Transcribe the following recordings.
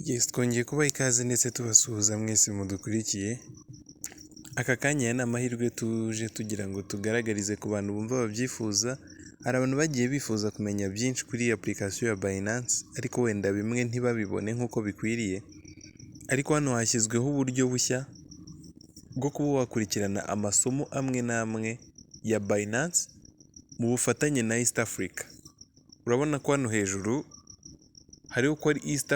Yes, twongeye kubaha ikaze ndetse tubasuhuza mwese mudukurikiye. Aka kanya ni amahirwe tuje tugira ngo tugaragarize ku bantu bumva babyifuza. Hari abantu bagiye bifuza kumenya byinshi kuri iyi application ya Binance, ariko wenda bimwe ntibabibone nk'uko bikwiriye. Ariko hano hashyizweho uburyo bushya bwo kuba wakurikirana amasomo amwe n'amwe ya Binance mu bufatanye na East Africa. Urabona ko hano hejuru hariho ko ari East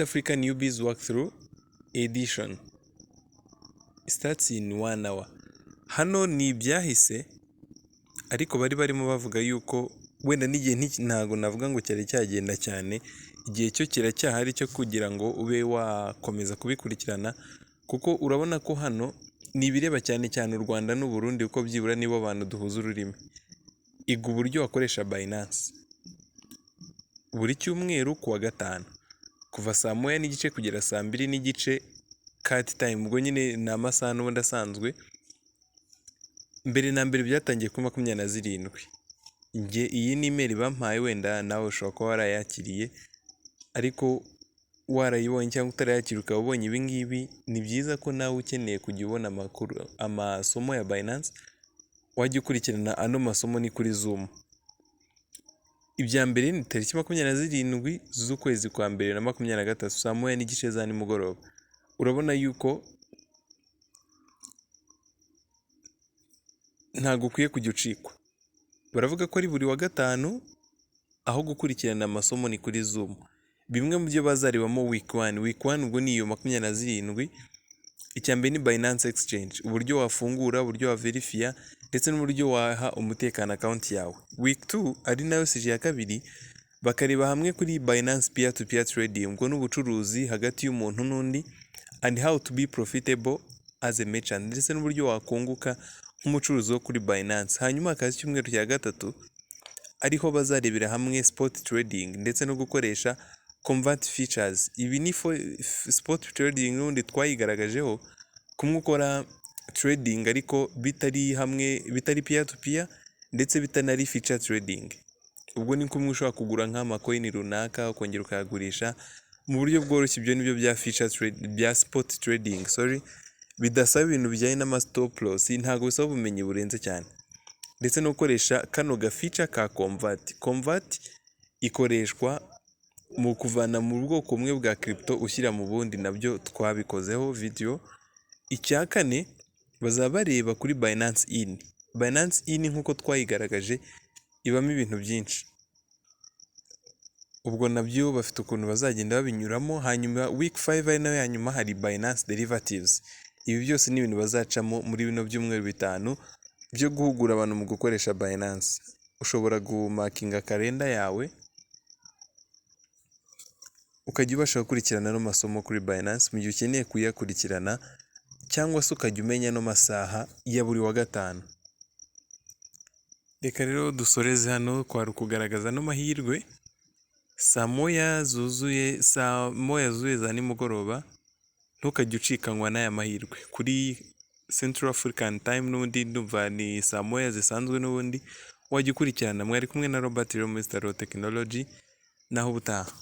Africa Newbies Walkthrough Edition. Starts in 1 hour. Hano ni ibyahise, ariko bari barimo bavuga yuko wenda n'igihe ntago navuga ngo cyari cyagenda cyane, igihe cyo kiracyahari cyo kugira ngo ube wakomeza kubikurikirana, kuko urabona ko hano ni ibireba cyane cyane u Rwanda n'u Burundi, uko byibura nibo abantu duhuza ururimi. Iga uburyo wakoresha Binance buri cyumweru kuwa Gatanu kuva saa 1:30 kugera saa 2:30 cut time. Ubwo nyine ni amasaha n'ubundi asanzwe. Mbere na mbere byatangiye kuri 27. Iyi ni email bampaye, wenda nawe ushobora kuba warayakiriye, ariko warayibonye cyangwa utarayakira ukaba ubonye ibi ngibi, ni byiza ko nawe ukeneye kujya ubona amasomo ya Binance wajya ukurikirana ano masomo ni kuri Zoom. Ibya mbere ni tariki 27 z'ukwezi kwa mbere na 2023 saa 1:30 za nimugoroba. Urabona yuko ntago ukwiye kujya ucikwa. Baravuga ko ari buri wa Gatanu, aho gukurikirana amasomo ni kuri Zoom. Bimwe mu byo bazarebamo week 1 ubwo ni iyo 27. Icya mbere ni Binance Exchange, uburyo wafungura, uburyo wa verifya, ndetse n'uburyo waha umutekano account yawe. Week 2 ari nayo sije ya kabiri, bakareba hamwe kuri Binance peer to peer trading, ngo n'ubucuruzi hagati y'umuntu n'undi, and how to be profitable as a merchant, ndetse n'uburyo wakunguka nk'umucuruzi wo kuri Binance. Hanyuma akazi cyumweru cya gatatu ariho bazarebera hamwe spot trading ndetse no gukoresha convert features. Ibi ni spot trading n'undi twayigaragajeho, kumwe ukora trading ariko bitari hamwe, bitari peer to peer, ndetse bitanari feature trading. Ubwo ni kumwe ushobora kugura nk'amacoin runaka ukongera ukayagurisha mu buryo bworoshye. Ibyo nibyo bya feature trade, bya spot trading, bidasaba ibintu bijyanye n'ama stop loss, ntago bisaba ubumenyi burenze cyane. Ndetse no gukoresha kano ga feature ka convert ikoreshwa mu kuvana mu bwoko bumwe bwa crypto ushyira mu bundi, nabyo twabikozeho video. Icya kane bazaba bareba kuri Binance in nk'uko twayigaragaje ibamo ibintu byinshi. Ubwo nabyo bafite ukuntu bazagenda babinyuramo. Hanyuma week 5 ari nayo ya nyuma hari Binance derivatives. Ibi byose ni ibintu bazacamo muri bino byumweru 5 byo guhugura abantu mu gukoresha Binance. Ushobora gumakinga kalenda yawe ukajya ubasha gukurikirana no masomo kuri Binance mu gihe ukeneye kuyakurikirana, cyangwa se ukajya umenya no masaha ya buri wa Gatanu. Reka rero dusoreze hano, kwari kugaragaza no mahirwe. Saa 1 zuzuye za nimugoroba, ntukajya ucikanwa n'aya mahirwe kuri Central African Time. N'ubundi ndumva ni saa 1 zisanzwe, n'ubundi wajya ukurikirana. Mwari kumwe na Robert rero muri Technology, naho ubutaha.